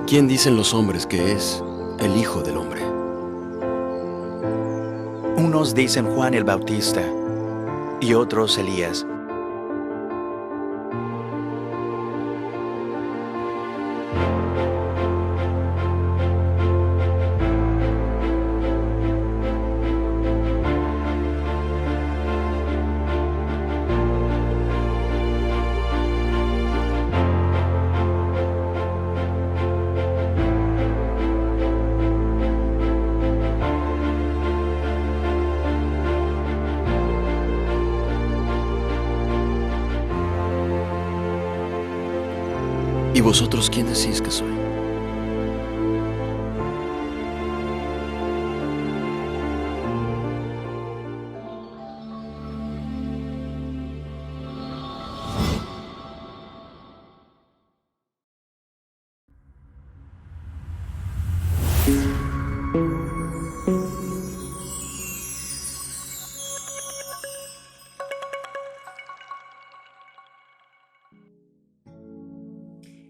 ¿Quién dicen los hombres que es el Hijo del Hombre? Unos dicen Juan el Bautista y otros Elías. ¿Y vosotros quién decís que soy?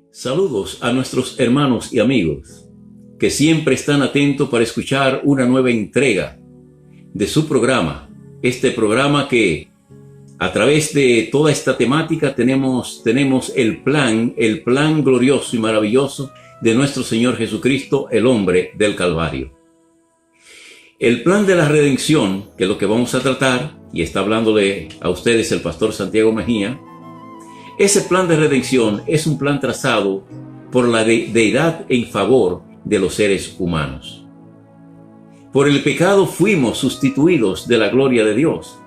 Saludos a nuestros hermanos y amigos que siempre están atentos para escuchar una nueva entrega de su programa. Este programa que a través de toda esta temática tenemos el plan glorioso y maravilloso de nuestro Señor Jesucristo, el hombre del Calvario. El plan de la redención, que es lo que vamos a tratar, y está hablándole a ustedes el pastor Santiago Mejía. Ese plan de redención es un plan trazado por la deidad en favor de los seres humanos. Por el pecado fuimos sustituidos de la gloria de Dios,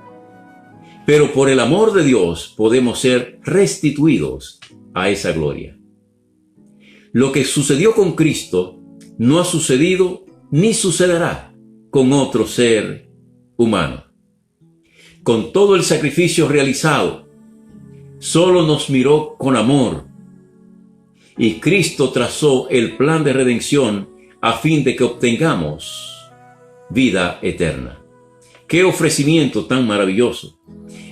pero por el amor de Dios podemos ser restituidos a esa gloria. Lo que sucedió con Cristo no ha sucedido ni sucederá con otro ser humano. Con todo el sacrificio realizado, solo nos miró con amor, y Cristo trazó el plan de redención a fin de que obtengamos vida eterna. ¡Qué ofrecimiento tan maravilloso!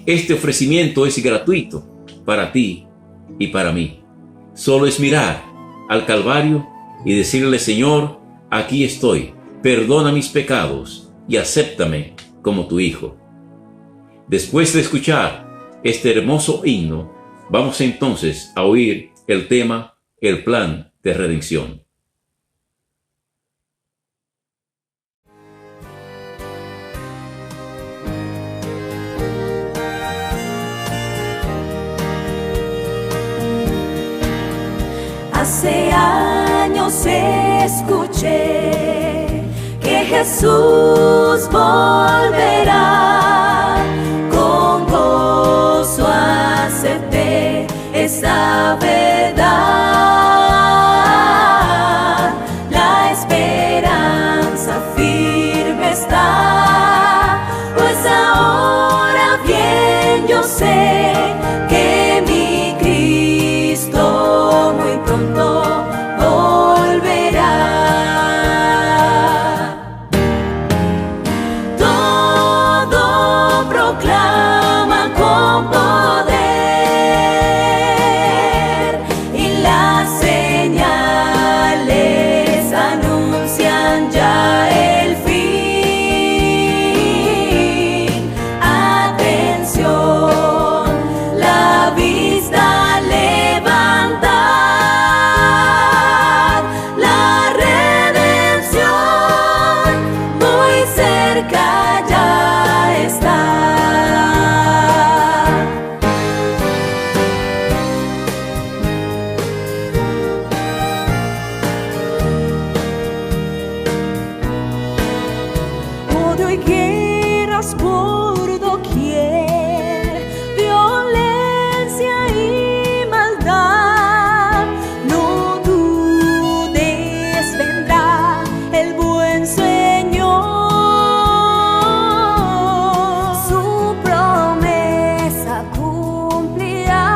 Este ofrecimiento es gratuito para ti y para mí. Solo es mirar al Calvario y decirle: Señor, aquí estoy, perdona mis pecados y acéptame como tu Hijo. Después de escuchar este hermoso himno, vamos entonces a oír el tema, el plan de redención. Hace años escuché que Jesús volverá. Con gozo acepté esa verdad. La esperanza firme está, pues ahora bien yo sé que mi Cristo muy pronto volverá. Todo proclama con poder y las señales anuncian ya el fin. Atención, la vista levantad, la redención muy cerca ya está. Odio y guerras por doquier, violencia y maldad. No dudes, vendrá el buen Señor. Su promesa cumplirá,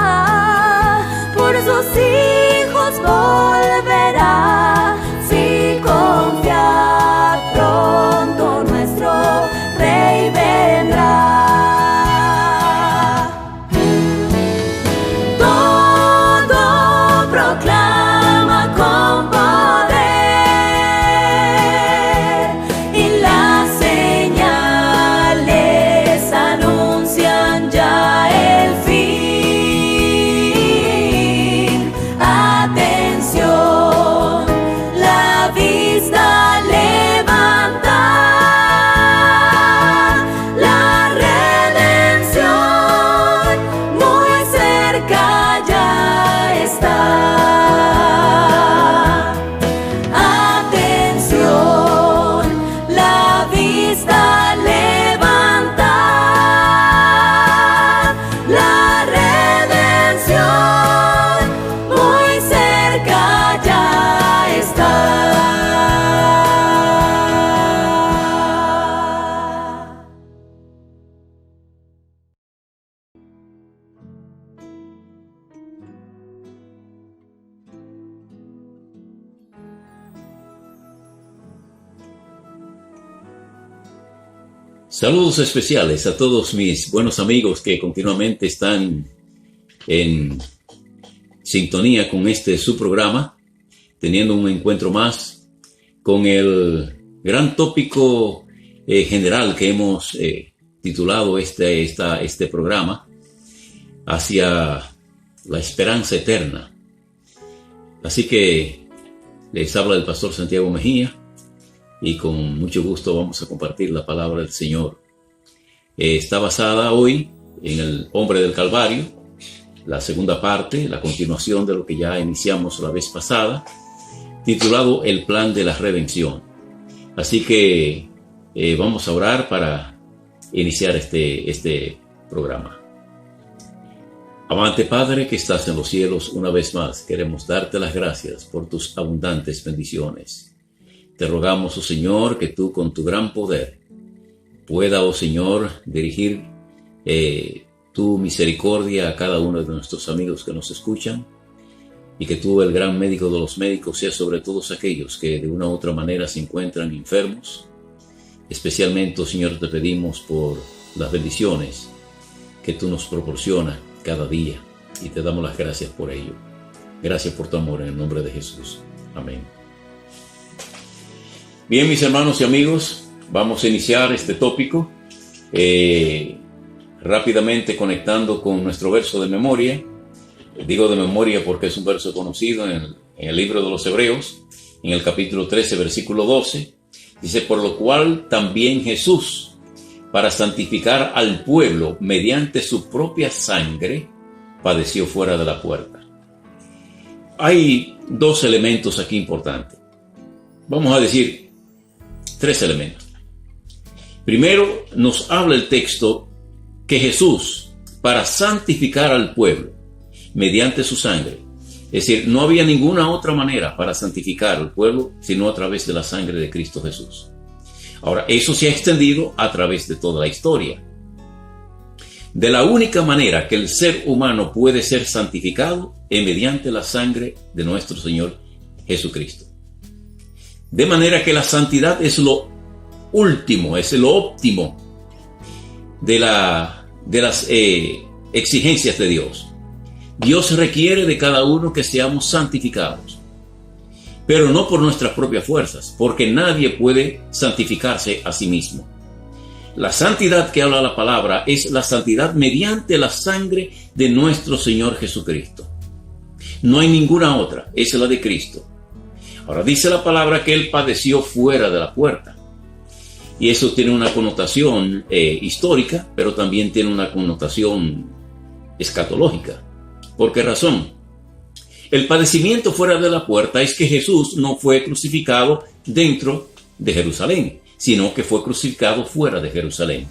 por sus hijos volverá. Si confiad, pronto nuestro Rey vendrá. Todo proclama con poder Saludos especiales a todos mis buenos amigos que continuamente están en sintonía con su programa, teniendo un encuentro más con el gran tópico general que hemos titulado este programa, hacia la esperanza eterna. Así que les habla el pastor Santiago Mejía y con mucho gusto vamos a compartir la palabra del Señor. Está basada hoy en el hombre del Calvario, la segunda parte, la continuación de lo que ya iniciamos la vez pasada, titulado El Plan de la Redención. Así que vamos a orar para iniciar este programa. Amante Padre que estás en los cielos, una vez más queremos darte las gracias por tus abundantes bendiciones. Te rogamos, oh Señor, que tú con tu gran poder pueda, oh Señor, dirigir tu misericordia a cada uno de nuestros amigos que nos escuchan, y que tú, el gran médico de los médicos, seas sobre todos aquellos que de una u otra manera se encuentran enfermos. Especialmente, oh Señor, te pedimos por las bendiciones que tú nos proporcionas cada día y te damos las gracias por ello. Gracias por tu amor en el nombre de Jesús. Amén. Bien, mis hermanos y amigos, vamos a iniciar este tópico rápidamente conectando con nuestro verso de memoria. Digo de memoria porque es un verso conocido en el libro de los Hebreos, en el capítulo 13, versículo 12. Dice: por lo cual también Jesús, para santificar al pueblo mediante su propia sangre, padeció fuera de la puerta. Hay dos elementos aquí importantes. Vamos a decir tres elementos. Primero, nos habla el texto que Jesús, para santificar al pueblo mediante su sangre, es decir, no había ninguna otra manera para santificar al pueblo sino a través de la sangre de Cristo Jesús. Ahora, eso se ha extendido a través de toda la historia. De la única manera que el ser humano puede ser santificado es mediante la sangre de nuestro Señor Jesucristo. De manera que la santidad es lo último, es lo óptimo de las exigencias de Dios. Dios requiere de cada uno que seamos santificados, pero no por nuestras propias fuerzas, porque nadie puede santificarse a sí mismo. La santidad que habla la palabra es la santidad mediante la sangre de nuestro Señor Jesucristo. No hay ninguna otra, es la de Cristo. Ahora dice la palabra que Él padeció fuera de la puerta. Y eso tiene una connotación histórica, pero también tiene una connotación escatológica. ¿Por qué razón? El padecimiento fuera de la puerta es que Jesús no fue crucificado dentro de Jerusalén, sino que fue crucificado fuera de Jerusalén.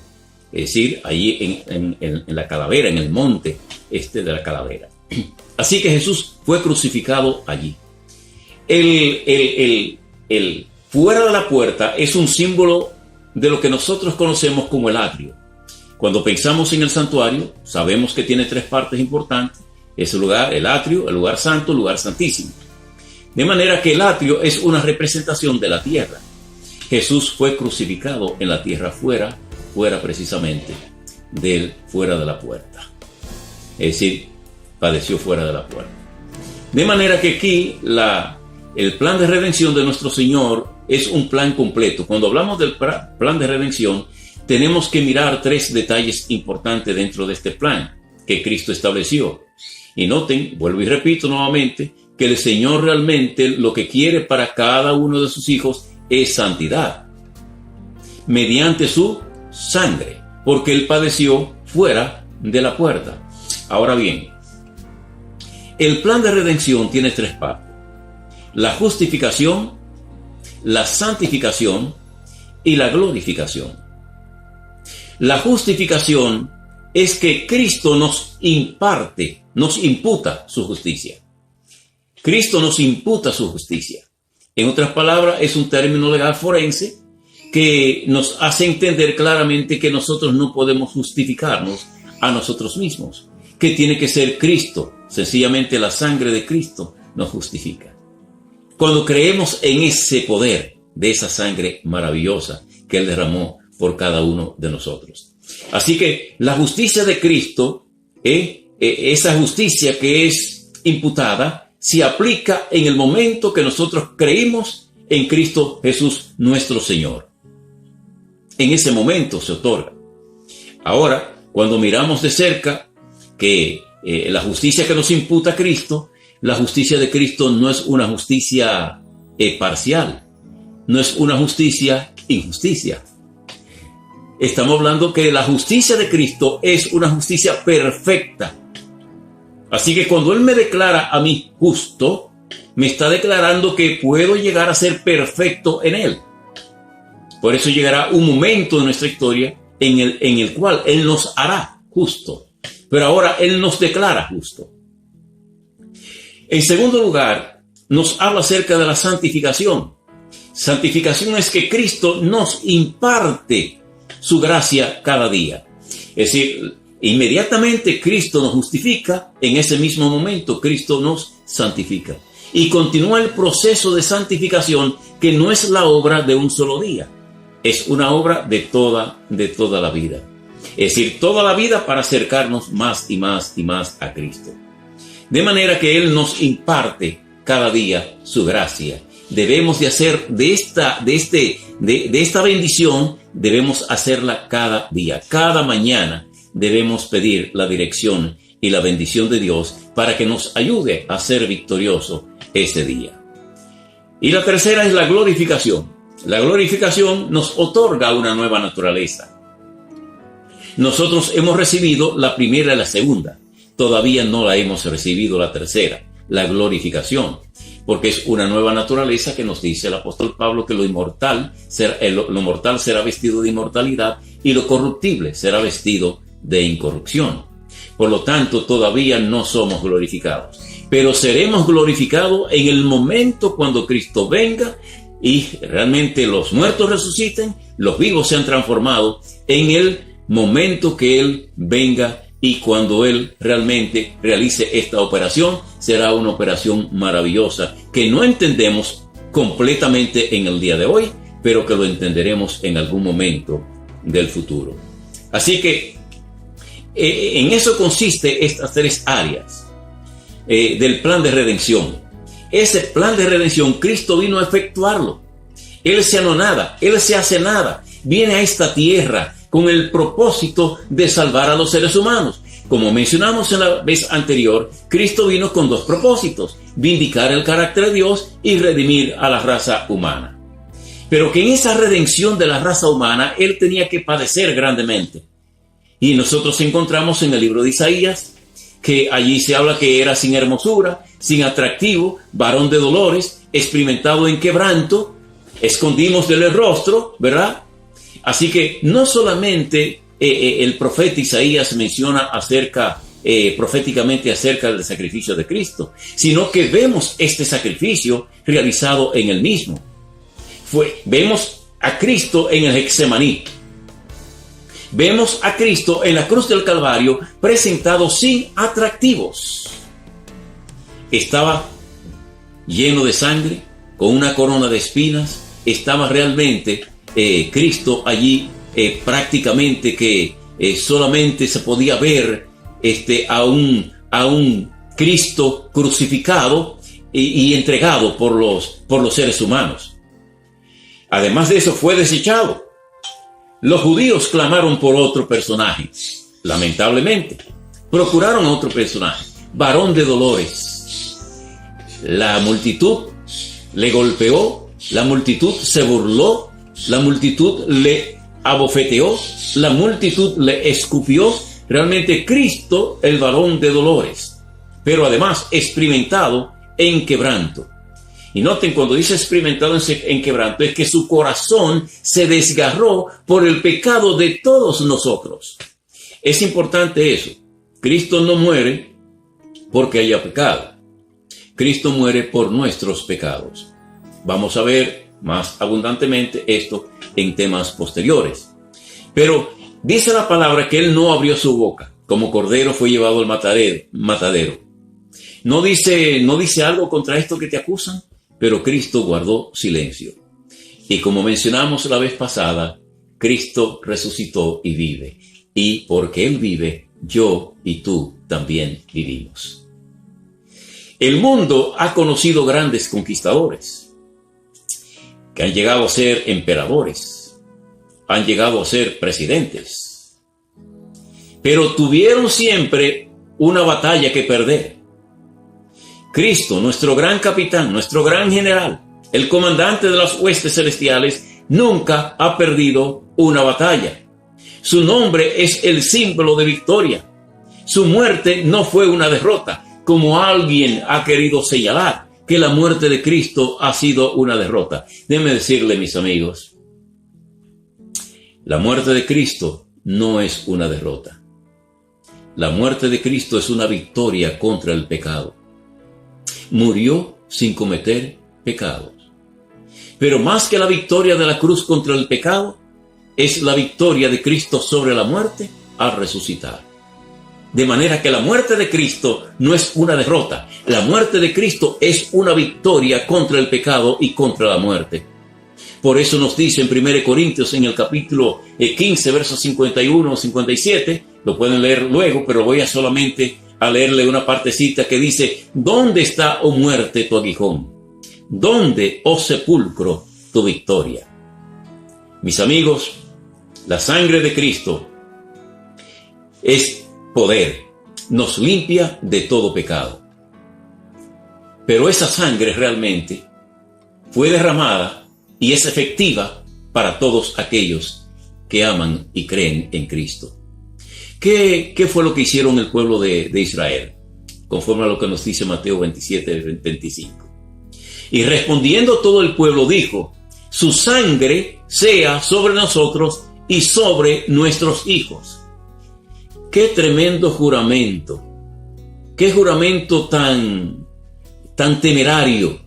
Es decir, allí en la calavera, en el monte de la calavera. Así que Jesús fue crucificado allí. El fuera de la puerta es un símbolo de lo que nosotros conocemos como el atrio. Cuando pensamos en el santuario, sabemos que tiene tres partes importantes. Es el lugar, el atrio, el lugar santo, el lugar santísimo. De manera que el atrio es una representación de la tierra. Jesús fue crucificado en la tierra fuera precisamente fuera de la puerta. Es decir, padeció fuera de la puerta. De manera que aquí el plan de redención de nuestro Señor es un plan completo. Cuando hablamos del plan de redención, tenemos que mirar tres detalles importantes dentro de este plan que Cristo estableció. Y noten, vuelvo y repito nuevamente, que el Señor realmente lo que quiere para cada uno de sus hijos es santidad, mediante su sangre, porque Él padeció fuera de la puerta. Ahora bien, el plan de redención tiene tres partes: la justificación, la santificación y la glorificación. La justificación es que Cristo nos imputa su justicia. Cristo nos imputa su justicia. En otras palabras, es un término legal forense que nos hace entender claramente que nosotros no podemos justificarnos a nosotros mismos, que tiene que ser Cristo. Sencillamente la sangre de Cristo nos justifica. Cuando creemos en ese poder de esa sangre maravillosa que Él derramó por cada uno de nosotros. Así que la justicia de Cristo, esa justicia que es imputada, se aplica en el momento que nosotros creímos en Cristo Jesús nuestro Señor. En ese momento se otorga. Ahora, cuando miramos de cerca que la justicia que nos imputa Cristo, la justicia de Cristo no es una justicia parcial, no es una justicia injusticia. Estamos hablando que la justicia de Cristo es una justicia perfecta. Así que cuando Él me declara a mí justo, me está declarando que puedo llegar a ser perfecto en Él. Por eso llegará un momento de nuestra historia en el cual Él nos hará justo. Pero ahora Él nos declara justo. En segundo lugar, nos habla acerca de la santificación. Santificación es que Cristo nos imparte su gracia cada día. Es decir, inmediatamente Cristo nos justifica, en ese mismo momento Cristo nos santifica. Y continúa el proceso de santificación, que no es la obra de un solo día, es una obra de toda la vida. Es decir, toda la vida para acercarnos más y más y más a Cristo. De manera que Él nos imparte cada día su gracia. Debemos de hacer de esta bendición, debemos hacerla cada día. Cada mañana debemos pedir la dirección y la bendición de Dios para que nos ayude a ser victorioso ese día. Y la tercera es la glorificación. La glorificación nos otorga una nueva naturaleza. Nosotros hemos recibido la primera y la segunda. Todavía no la hemos recibido la tercera, la glorificación. Porque es una nueva naturaleza que nos dice el apóstol Pablo que lo mortal será vestido de inmortalidad y lo corruptible será vestido de incorrupción. Por lo tanto, todavía no somos glorificados, pero seremos glorificados en el momento cuando Cristo venga y realmente los muertos resuciten, los vivos sean transformados en el momento que Él venga. Y cuando Él realmente realice esta operación, será una operación maravillosa que no entendemos completamente en el día de hoy, pero que lo entenderemos en algún momento del futuro. Así que en eso consiste estas tres áreas del plan de redención. Ese plan de redención, Cristo vino a efectuarlo. Él se anonada, Él se hace nada, viene a esta tierra con el propósito de salvar a los seres humanos. Como mencionamos en la vez anterior, Cristo vino con dos propósitos: vindicar el carácter de Dios y redimir a la raza humana. Pero que en esa redención de la raza humana, Él tenía que padecer grandemente. Y nosotros encontramos en el libro de Isaías, que allí se habla que era sin hermosura, sin atractivo, varón de dolores, experimentado en quebranto, escondimos del rostro, ¿verdad? Así que no solamente el profeta Isaías menciona proféticamente acerca del sacrificio de Cristo, sino que vemos este sacrificio realizado en él mismo. Vemos a Cristo en el Getsemaní. Vemos a Cristo en la cruz del Calvario presentado sin atractivos. Estaba lleno de sangre, con una corona de espinas. Estaba realmente Cristo allí prácticamente que solamente se podía ver a un Cristo crucificado y entregado por los seres humanos. Además de eso, fue desechado. Los judíos clamaron por otro personaje, lamentablemente. Procuraron otro personaje, varón de dolores. La multitud le golpeó, la multitud se burló, la multitud le abofeteó, la multitud le escupió. Realmente Cristo, el varón de dolores, pero además experimentado en quebranto. Y noten, cuando dice experimentado en quebranto, es que su corazón se desgarró por el pecado de todos nosotros. Es importante eso. Cristo no muere porque haya pecado. Cristo muere por nuestros pecados. Vamos a ver más abundantemente esto en temas posteriores. Pero dice la palabra que Él no abrió su boca. Como cordero fue llevado al matadero. No dice algo contra esto que te acusan, pero Cristo guardó silencio. Y como mencionamos la vez pasada, Cristo resucitó y vive. Y porque Él vive, yo y tú también vivimos. El mundo ha conocido grandes conquistadores que han llegado a ser emperadores, han llegado a ser presidentes, pero tuvieron siempre una batalla que perder. Cristo, nuestro gran capitán, nuestro gran general, el comandante de las huestes celestiales, nunca ha perdido una batalla. Su nombre es el símbolo de victoria. Su muerte no fue una derrota, como alguien ha querido señalar, que la muerte de Cristo ha sido una derrota. Déjenme decirle, mis amigos, la muerte de Cristo no es una derrota. La muerte de Cristo es una victoria contra el pecado. Murió sin cometer pecados. Pero más que la victoria de la cruz contra el pecado, es la victoria de Cristo sobre la muerte al resucitar. De manera que la muerte de Cristo no es una derrota. La muerte de Cristo es una victoria contra el pecado y contra la muerte. Por eso nos dice en 1 Corintios, en el capítulo 15, versos 51 o 57, lo pueden leer luego, pero voy a solamente a leerle una partecita que dice: ¿dónde está, oh muerte, tu aguijón? ¿Dónde, oh sepulcro, tu victoria? Mis amigos, la sangre de Cristo es poder, nos limpia de todo pecado. Pero esa sangre realmente fue derramada y es efectiva para todos aquellos que aman y creen en Cristo. ¿Qué fue lo que hicieron el pueblo de Israel? Conforme a lo que nos dice Mateo 27-25. Y respondiendo todo el pueblo dijo: su sangre sea sobre nosotros y sobre nuestros hijos. Qué tremendo juramento. Qué juramento tan temerario.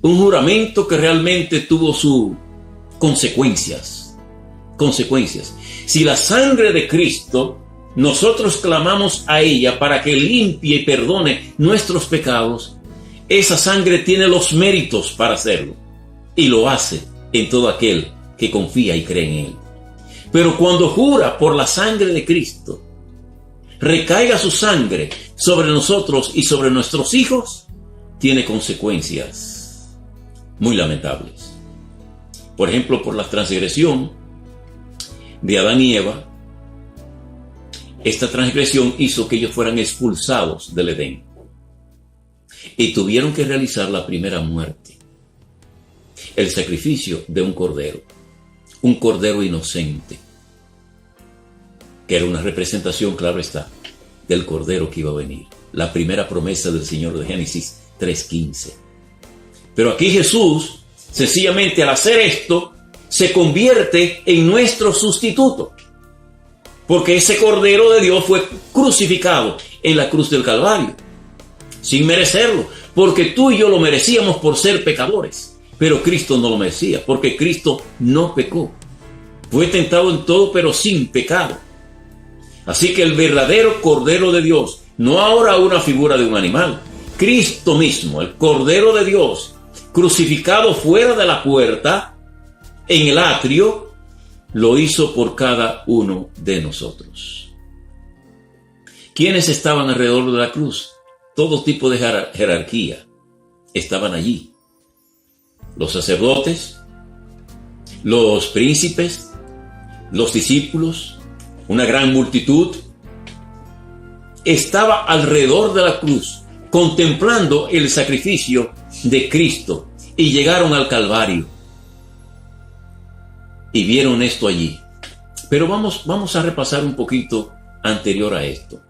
Un juramento que realmente tuvo sus consecuencias. Si la sangre de Cristo, nosotros clamamos a ella para que limpie y perdone nuestros pecados, esa sangre tiene los méritos para hacerlo. Y lo hace en todo aquel que confía y cree en Él. Pero cuando jura por la sangre de Cristo, recaiga su sangre sobre nosotros y sobre nuestros hijos, tiene consecuencias muy lamentables. Por ejemplo, por la transgresión de Adán y Eva, esta transgresión hizo que ellos fueran expulsados del Edén y tuvieron que realizar la primera muerte, el sacrificio de un cordero inocente, que era una representación, claro está, del cordero que iba a venir, la primera promesa del Señor de Génesis 3:15. Pero aquí Jesús, sencillamente al hacer esto, se convierte en nuestro sustituto, porque ese cordero de Dios fue crucificado en la cruz del Calvario, sin merecerlo, porque tú y yo lo merecíamos por ser pecadores, pero Cristo no lo merecía, porque Cristo no pecó. Fue tentado en todo, pero sin pecado. Así que el verdadero Cordero de Dios, no ahora una figura de un animal, Cristo mismo, el Cordero de Dios, crucificado fuera de la puerta, en el atrio, lo hizo por cada uno de nosotros. ¿Quiénes estaban alrededor de la cruz? Todo tipo de jerarquía estaban allí. Los sacerdotes, los príncipes, los discípulos, una gran multitud estaba alrededor de la cruz contemplando el sacrificio de Cristo, y llegaron al Calvario y vieron esto allí. Pero vamos a repasar un poquito anterior a esto.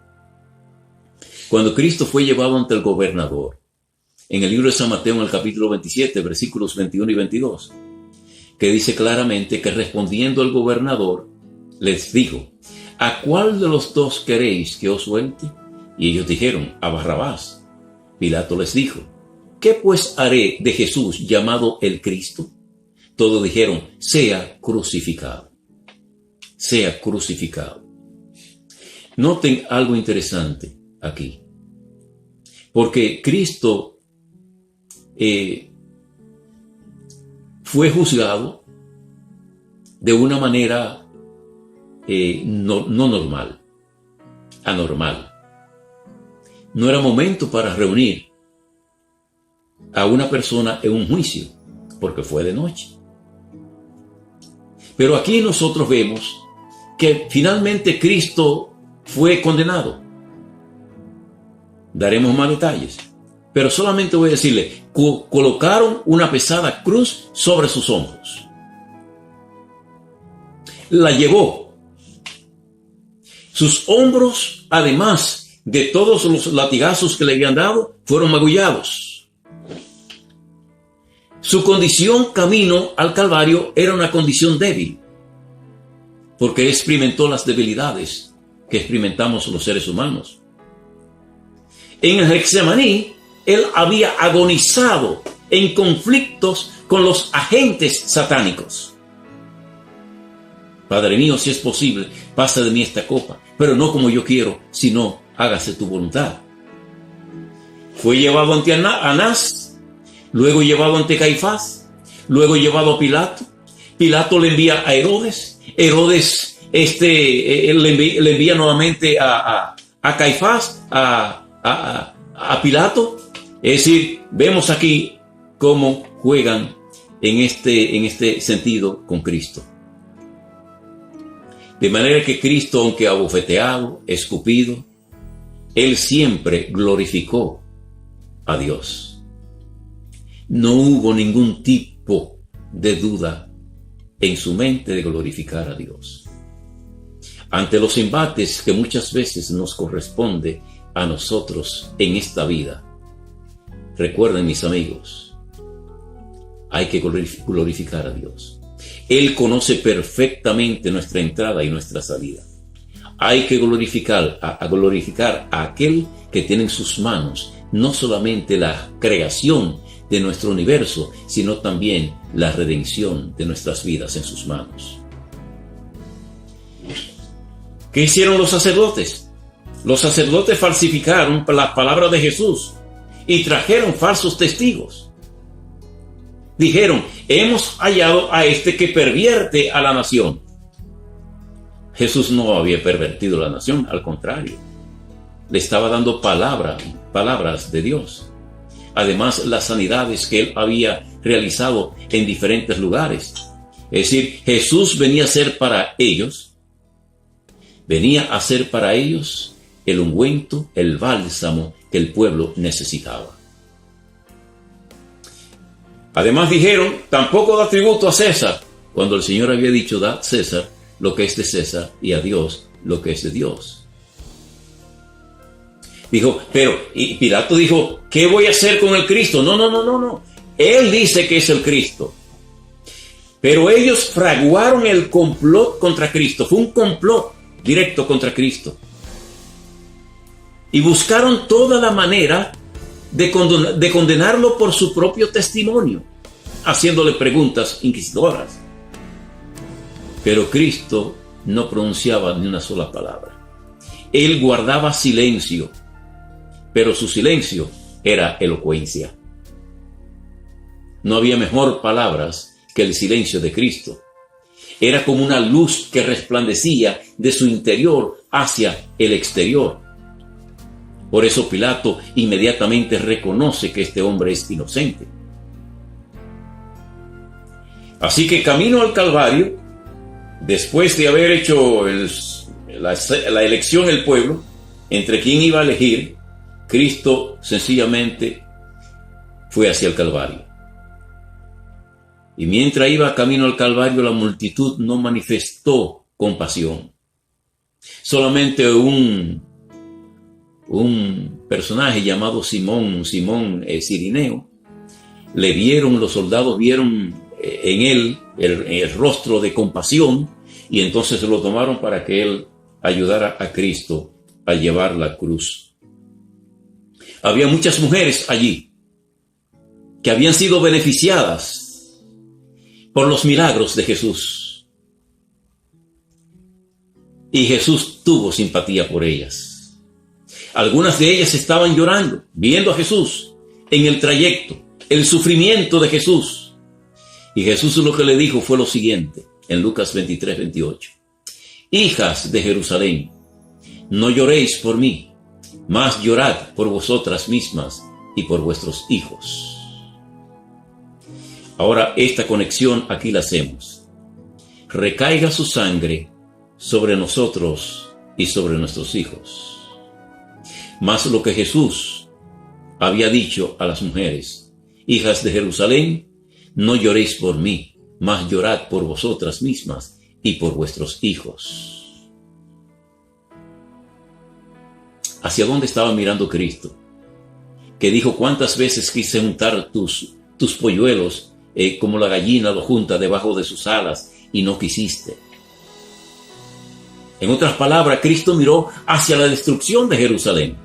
Cuando Cristo fue llevado ante el gobernador, en el libro de San Mateo, en el capítulo 27, versículos 21 y 22, que dice claramente que respondiendo el gobernador, les dijo: ¿a cuál de los dos queréis que os suelte? Y ellos dijeron: a Barrabás. Pilato les dijo: ¿qué pues haré de Jesús llamado el Cristo? Todos dijeron: sea crucificado. Sea crucificado. Noten algo interesante aquí, porque Cristo fue juzgado de una manera no normal, anormal. No era momento para reunir a una persona en un juicio, porque fue de noche. Pero aquí nosotros vemos que finalmente Cristo fue condenado. Daremos más detalles, pero solamente voy a decirle, colocaron una pesada cruz sobre sus hombros. La llevó. Sus hombros, además de todos los latigazos que le habían dado, fueron magullados. Su condición camino al Calvario era una condición débil, porque experimentó las debilidades que experimentamos los seres humanos. En el Getsemaní, él había agonizado en conflictos con los agentes satánicos. Padre mío, si es posible, pasa de mí esta copa, pero no como yo quiero, sino hágase tu voluntad. Fue llevado ante Anás, luego llevado ante Caifás, luego llevado a Pilato. Pilato le envía a Herodes. Herodes le envía nuevamente a Caifás, a Pilato. Es decir, vemos aquí cómo juegan en este sentido con Cristo. De manera que Cristo, aunque abofeteado, escupido, él siempre glorificó a Dios. No hubo ningún tipo de duda en su mente de glorificar a Dios. Ante los embates que muchas veces nos corresponde a nosotros en esta vida, recuerden, mis amigos, hay que glorificar a Dios. Él conoce perfectamente nuestra entrada y nuestra salida. Hay que glorificar a aquel que tiene en sus manos no solamente la creación de nuestro universo, sino también la redención de nuestras vidas en sus manos. ¿Qué hicieron los sacerdotes? Los sacerdotes falsificaron las palabras de Jesús y trajeron falsos testigos. Dijeron, hemos hallado a este que pervierte a la nación. Jesús no había pervertido la nación, al contrario. Le estaba dando palabras de Dios. Además, las sanidades que él había realizado en diferentes lugares. Es decir, Jesús venía a ser para ellos el ungüento, el bálsamo que el pueblo necesitaba. Además dijeron, tampoco da tributo a César, cuando el Señor había dicho, da a César lo que es de César y a Dios lo que es de Dios. Dijo, y Pilato dijo, ¿qué voy a hacer con el Cristo? No. Él dice que es el Cristo. Pero ellos fraguaron el complot contra Cristo. Fue un complot directo contra Cristo. Y buscaron toda la manera de condenarlo por su propio testimonio, haciéndole preguntas inquisitoras. Pero Cristo no pronunciaba ni una sola palabra. Él guardaba silencio, pero su silencio era elocuencia. No había mejor palabras que el silencio de Cristo. Era como una luz que resplandecía de su interior hacia el exterior. Por eso Pilato inmediatamente reconoce que este hombre es inocente. Así que camino al Calvario, después de haber hecho la elección el pueblo, entre quién iba a elegir, Cristo sencillamente fue hacia el Calvario. Y mientras iba camino al Calvario, la multitud no manifestó compasión. Solamente un personaje llamado Simón Cirineo, los soldados vieron en él el rostro de compasión, y entonces lo tomaron para que él ayudara a Cristo a llevar la cruz. Había muchas mujeres allí que habían sido beneficiadas por los milagros de Jesús, y Jesús tuvo simpatía por ellas. Algunas de ellas estaban llorando, viendo a Jesús en el trayecto, el sufrimiento de Jesús. Y Jesús lo que le dijo fue lo siguiente, en Lucas 23, 28. Hijas de Jerusalén, no lloréis por mí, mas llorad por vosotras mismas y por vuestros hijos. Ahora esta conexión aquí la hacemos. Recaiga su sangre sobre nosotros y sobre nuestros hijos. Mas lo que Jesús había dicho a las mujeres: hijas de Jerusalén, no lloréis por mí, mas llorad por vosotras mismas y por vuestros hijos. ¿Hacia dónde estaba mirando Cristo? Que dijo: cuántas veces quise juntar tus polluelos como la gallina lo junta debajo de sus alas, y no quisiste. En otras palabras, Cristo miró hacia la destrucción de Jerusalén.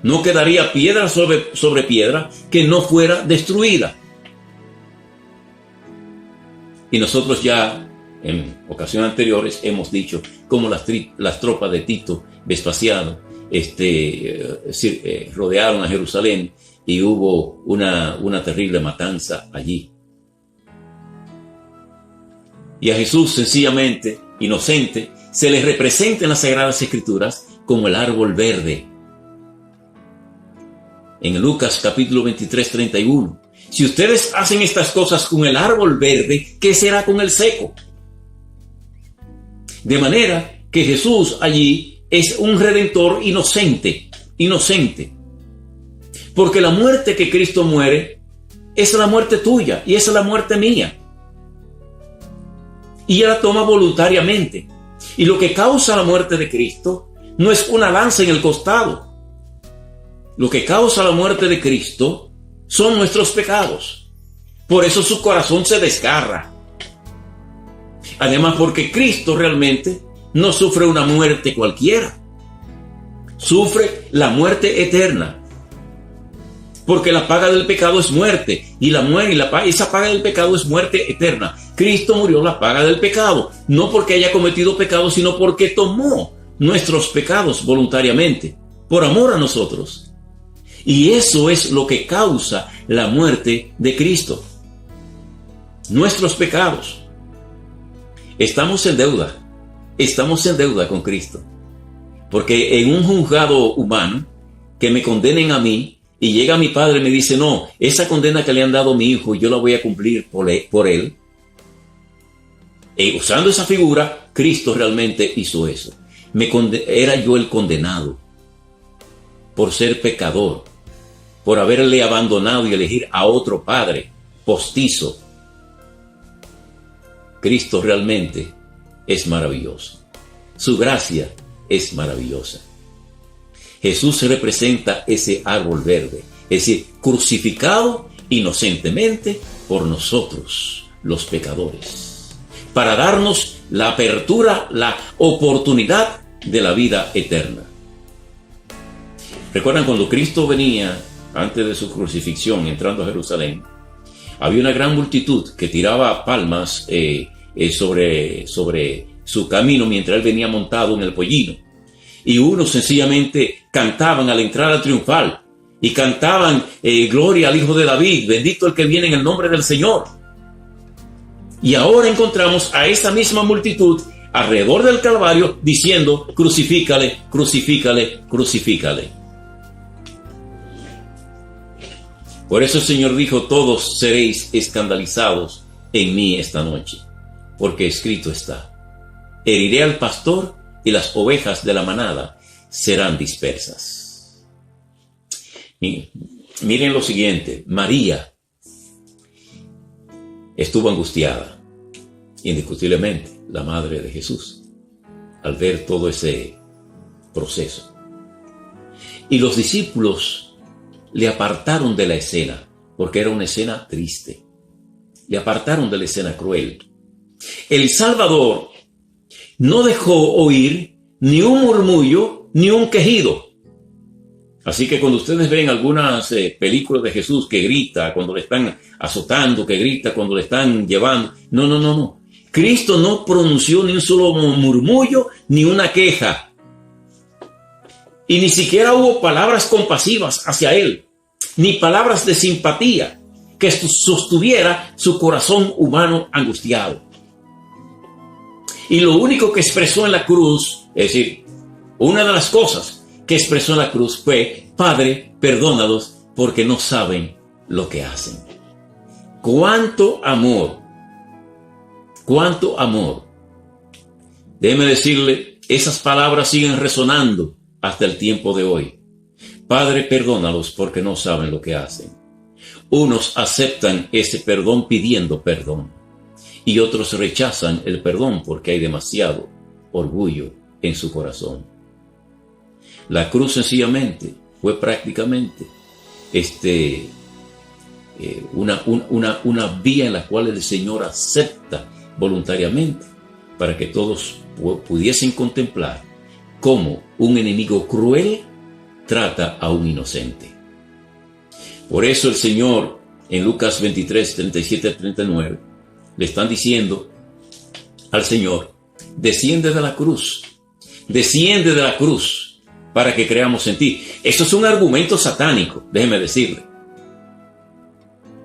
No quedaría piedra sobre piedra que no fuera destruida. Y nosotros ya en ocasiones anteriores hemos dicho cómo las tropas de Tito Vespasiano rodearon a Jerusalén y hubo una terrible matanza allí. Y a Jesús, sencillamente, inocente, se le representa en las Sagradas Escrituras como el árbol verde. En Lucas capítulo 23, 31. Si ustedes hacen estas cosas con el árbol verde, ¿qué será con el seco? De manera que Jesús allí es un redentor inocente. Porque la muerte que Cristo muere es la muerte tuya y es la muerte mía. Y Él la toma voluntariamente. Y lo que causa la muerte de Cristo no es una lanza en el costado. Lo que causa la muerte de Cristo son nuestros pecados. Por eso su corazón se desgarra. Además, porque Cristo realmente no sufre una muerte cualquiera. Sufre la muerte eterna. Porque la paga del pecado es muerte. Y esa paga del pecado es muerte eterna. Cristo murió la paga del pecado. No porque haya cometido pecado, sino porque tomó nuestros pecados voluntariamente. Por amor a nosotros. Y eso es lo que causa la muerte de Cristo. Nuestros pecados. Estamos en deuda. Estamos en deuda con Cristo. Porque en un juzgado humano, que me condenen a mí, y llega mi padre y me dice: no, esa condena que le han dado a mi hijo, yo la voy a cumplir por él. Usando esa figura, Cristo realmente hizo eso. Era yo el condenado por ser pecador, por haberle abandonado y elegir a otro padre postizo. Cristo realmente es maravilloso. Su gracia es maravillosa. Jesús representa ese árbol verde, es decir, crucificado inocentemente por nosotros, los pecadores, para darnos la apertura, la oportunidad de la vida eterna. ¿Recuerdan cuando Cristo venía antes de su crucifixión, entrando a Jerusalén? Había una gran multitud que tiraba palmas sobre su camino mientras él venía montado en el pollino. Y unos sencillamente cantaban a la entrada triunfal y cantaban gloria al Hijo de David, bendito el que viene en el nombre del Señor. Y ahora encontramos a esa misma multitud alrededor del Calvario diciendo: crucifícale, crucifícale, crucifícale. Por eso el Señor dijo: todos seréis escandalizados en mí esta noche, porque escrito está: heriré al pastor y las ovejas de la manada serán dispersas. Y miren lo siguiente: María estuvo angustiada, indiscutiblemente, la madre de Jesús, al ver todo ese proceso. Y los discípulos le apartaron de la escena, porque era una escena triste. Le apartaron de la escena cruel. El Salvador no dejó oír ni un murmullo ni un quejido. Así que cuando ustedes ven algunas películas de Jesús que grita cuando le están azotando, que grita cuando le están llevando, no. Cristo no pronunció ni un solo murmullo ni una queja. Y ni siquiera hubo palabras compasivas hacia él, ni palabras de simpatía que sostuviera su corazón humano angustiado. Y lo único que expresó en la cruz, es decir, una de las cosas que expresó en la cruz fue: Padre, perdónalos porque no saben lo que hacen. ¡Cuánto amor! ¡Cuánto amor! Déjeme decirle, esas palabras siguen resonando hasta el tiempo de hoy. Padre, perdónalos porque no saben lo que hacen. Unos aceptan ese perdón pidiendo perdón, y otros rechazan el perdón porque hay demasiado orgullo en su corazón. La cruz sencillamente fue prácticamente una vía en la cual el Señor acepta voluntariamente para que todos pudiesen contemplar cómo un enemigo cruel trata a un inocente. Por eso el Señor en Lucas 23, 37 al 39 le están diciendo al Señor: desciende de la cruz para que creamos en ti. Eso es un argumento satánico, déjeme decirle.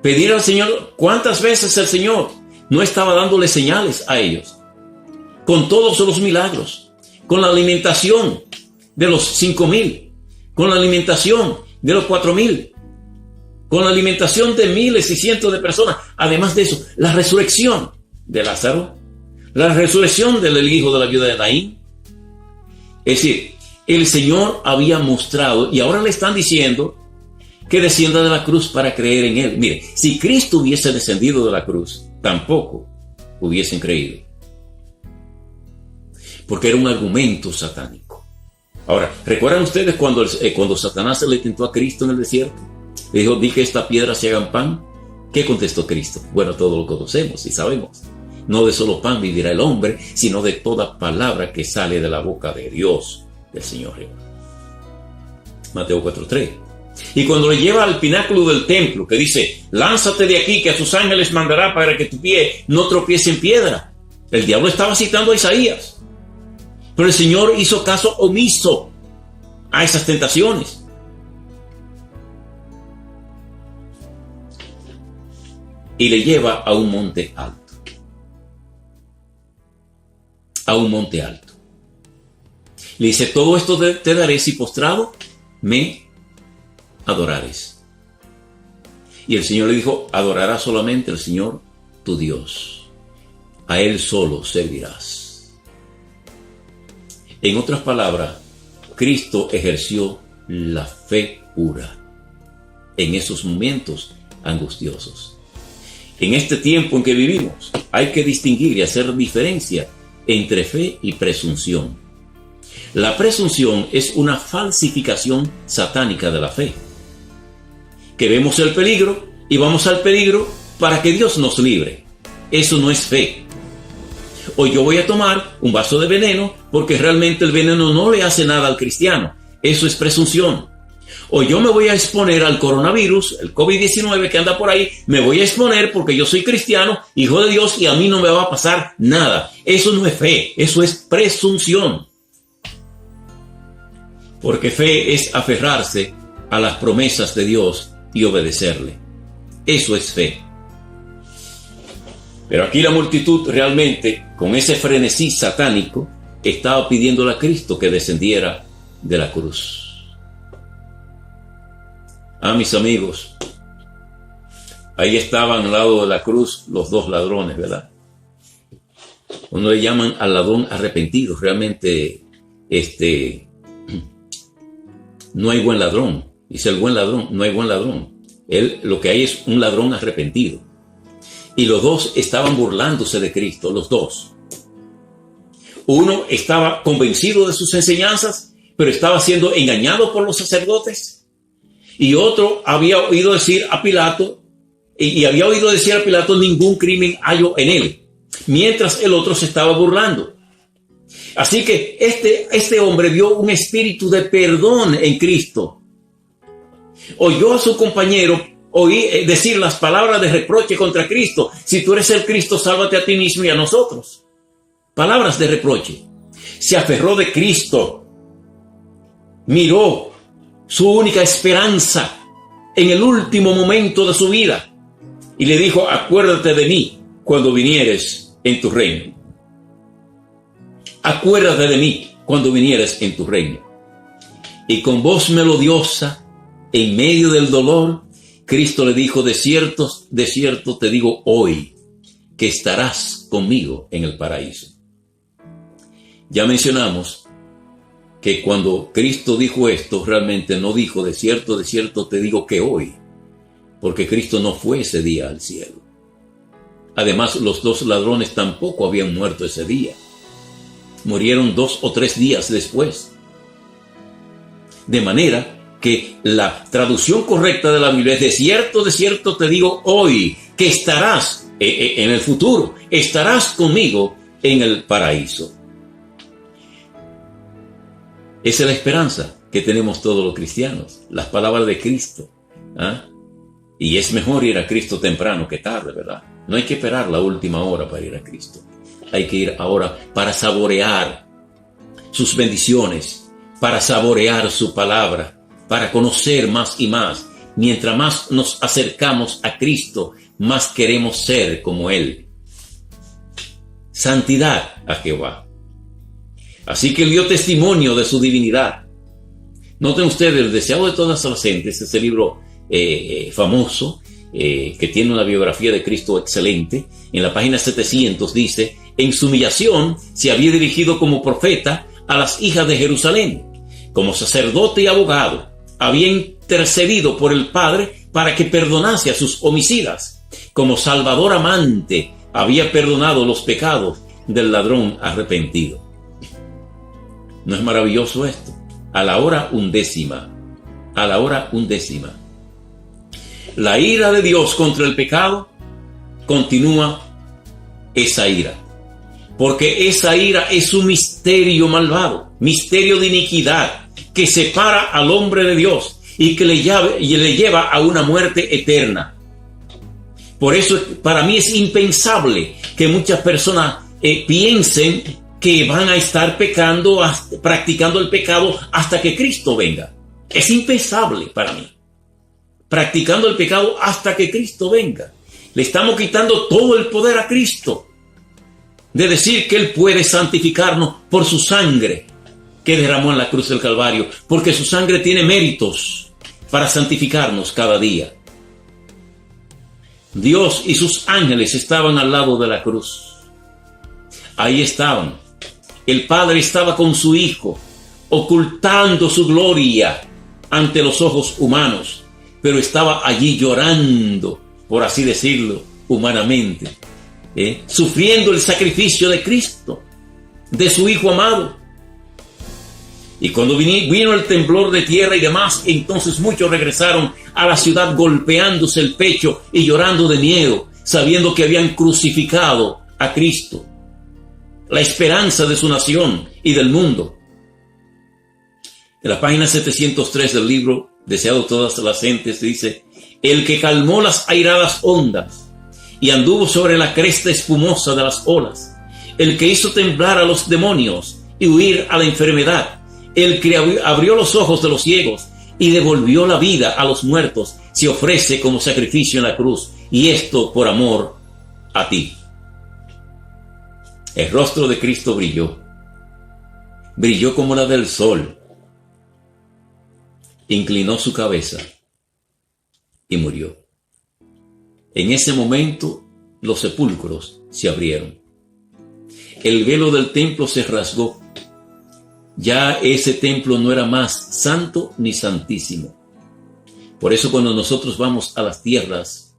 Pedir al Señor, ¿cuántas veces el Señor no estaba dándole señales a ellos? Con todos los milagros, con la alimentación de los 5,000, con la alimentación de los 4,000, con la alimentación de miles y cientos de personas. Además de eso, la resurrección de Lázaro, la resurrección del hijo de la viuda de Naín. Es decir, el Señor había mostrado, y ahora le están diciendo que descienda de la cruz para creer en Él. Mire, si Cristo hubiese descendido de la cruz, tampoco hubiesen creído, porque era un argumento satánico. Ahora, ¿recuerdan ustedes cuando Satanás se le tentó a Cristo en el desierto? Le dijo: di que esta piedra se hagan pan. ¿Qué contestó Cristo? Bueno, todo lo conocemos y sabemos. No de solo pan vivirá el hombre, sino de toda palabra que sale de la boca de Dios, del Señor Jehová. Mateo 4:3. Y cuando le lleva al pináculo del templo, que dice: lánzate de aquí, que a sus ángeles mandará para que tu pie no tropiece en piedra. El diablo estaba citando a Isaías. Pero el Señor hizo caso omiso a esas tentaciones. Y le lleva a un monte alto. A un monte alto. Le dice: todo esto te daré si postrado me adorares. Y el Señor le dijo: adorarás solamente al Señor tu Dios. A Él solo servirás. En otras palabras, Cristo ejerció la fe pura en esos momentos angustiosos. En este tiempo en que vivimos, hay que distinguir y hacer diferencia entre fe y presunción. La presunción es una falsificación satánica de la fe. Que vemos el peligro y vamos al peligro para que Dios nos libre. Eso no es fe. O yo voy a tomar un vaso de veneno porque realmente el veneno no le hace nada al cristiano. Eso es presunción. O yo me voy a exponer al coronavirus, el COVID-19 que anda por ahí, me voy a exponer porque yo soy cristiano, hijo de Dios, y a mí no me va a pasar nada. Eso no es fe, eso es presunción. Porque fe es aferrarse a las promesas de Dios y obedecerle. Eso es fe. Pero aquí la multitud realmente, con ese frenesí satánico, estaba pidiéndole a Cristo que descendiera de la cruz. Mis amigos, ahí estaban al lado de la cruz los dos ladrones, ¿verdad? Uno le llaman al ladrón arrepentido. Realmente, no hay buen ladrón. Dice el buen ladrón, no hay buen ladrón. Lo que hay es un ladrón arrepentido. Y los dos estaban burlándose de Cristo, los dos. Uno estaba convencido de sus enseñanzas, pero estaba siendo engañado por los sacerdotes. Y otro había oído decir a Pilato, ningún crimen hallo en él. Mientras el otro se estaba burlando. Así que este hombre vio un espíritu de perdón en Cristo. Oyó a su compañero decir las palabras de reproche contra Cristo. Si tú eres el Cristo, sálvate a ti mismo y a nosotros. Palabras de reproche. Se aferró de Cristo. Miró su única esperanza en el último momento de su vida. Y le dijo: acuérdate de mí cuando vinieres en tu reino. acuérdate de mí cuando vinieres en tu reino. Y con voz melodiosa, en medio del dolor, Cristo le dijo, de cierto te digo hoy, que estarás conmigo en el paraíso. Ya mencionamos que cuando Cristo dijo esto, realmente no dijo, de cierto te digo que hoy, porque Cristo no fue ese día al cielo. Además, los 2 ladrones tampoco habían muerto ese día. Murieron 2 o 3 días después. De manera que la traducción correcta de la Biblia es, de cierto te digo hoy, que estarás en el futuro, estarás conmigo en el paraíso. Esa es la esperanza que tenemos todos los cristianos, las palabras de Cristo. Y es mejor ir a Cristo temprano que tarde, ¿verdad? No hay que esperar la última hora para ir a Cristo. Hay que ir ahora para saborear sus bendiciones, para saborear su palabra, para conocer más y más. Mientras más nos acercamos a Cristo, más queremos ser como Él. Santidad a Jehová. Así que Él dio testimonio de su divinidad. Noten ustedes, El deseado de todas las gentes, ese libro famoso, que tiene una biografía de Cristo excelente. En la página 700 dice, en su humillación se había dirigido como profeta a las hijas de Jerusalén. Como sacerdote y abogado, había intercedido por el Padre para que perdonase a sus homicidas. Como salvador amante, había perdonado los pecados del ladrón arrepentido. ¿No es maravilloso esto? A la hora undécima. La ira de Dios contra el pecado continúa esa ira. Porque esa ira es un misterio malvado, misterio de iniquidad que separa al hombre de Dios y que le lleva a una muerte eterna. Por eso para mí es impensable que muchas personas piensen que van a estar pecando, practicando el pecado hasta que Cristo venga. Es impensable para mí. Practicando el pecado hasta que Cristo venga. Le estamos quitando todo el poder a Cristo de decir que Él puede santificarnos por su sangre que derramó en la cruz del Calvario, porque su sangre tiene méritos para santificarnos cada día. Dios y sus ángeles estaban al lado de la cruz. Ahí estaban. El Padre estaba con su Hijo, ocultando su gloria ante los ojos humanos, pero estaba allí llorando, por así decirlo, humanamente, sufriendo el sacrificio de Cristo, de su Hijo amado. Y cuando vino el temblor de tierra y demás, entonces muchos regresaron a la ciudad golpeándose el pecho y llorando de miedo, sabiendo que habían crucificado a Cristo, la esperanza de su nación y del mundo. En la página 703 del libro Deseado todas las gentes dice, el que calmó las airadas ondas y anduvo sobre la cresta espumosa de las olas, el que hizo temblar a los demonios y huir a la enfermedad, el que abrió los ojos de los ciegos y devolvió la vida a los muertos, se ofrece como sacrificio en la cruz, y esto por amor a ti. El rostro de Cristo brilló como la del sol. Inclinó su cabeza y murió. En ese momento los sepulcros se abrieron. El velo del templo se rasgó. Ya ese templo no era más santo ni santísimo. Por eso cuando nosotros vamos a las tierras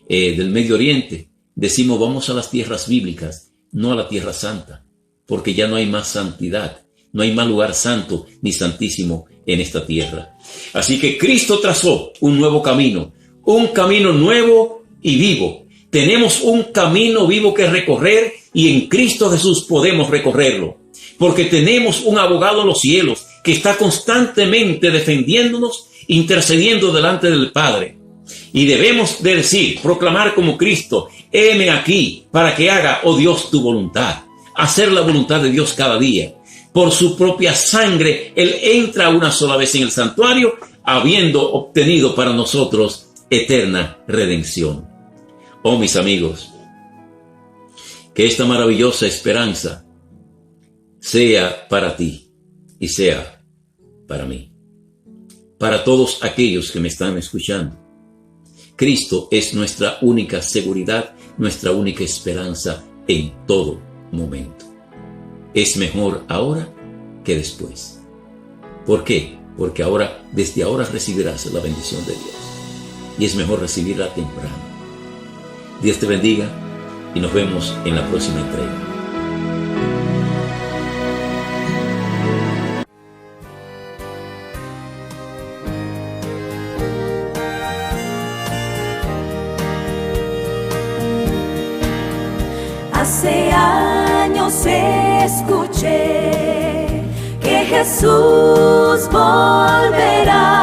del Medio Oriente, decimos vamos a las tierras bíblicas, no a la tierra santa, porque ya no hay más santidad, no hay más lugar santo ni santísimo en esta tierra. Así que Cristo trazó un nuevo camino, un camino nuevo y vivo. Tenemos un camino vivo que recorrer y en Cristo Jesús podemos recorrerlo, porque tenemos un abogado en los cielos que está constantemente defendiéndonos, intercediendo delante del Padre. Y debemos de decir, proclamar como Cristo, heme aquí para que haga, oh Dios, tu voluntad. Hacer la voluntad de Dios cada día. Por su propia sangre, Él entra una sola vez en el santuario, habiendo obtenido para nosotros eterna redención. Oh, mis amigos, que esta maravillosa esperanza sea para ti y sea para mí. Para todos aquellos que me están escuchando, Cristo es nuestra única seguridad, nuestra única esperanza en todo momento. Es mejor ahora que después. ¿Por qué? Porque desde ahora recibirás la bendición de Dios. Y es mejor recibirla temprano. Dios te bendiga y nos vemos en la próxima entrega. Hace años escuché que Jesús volverá.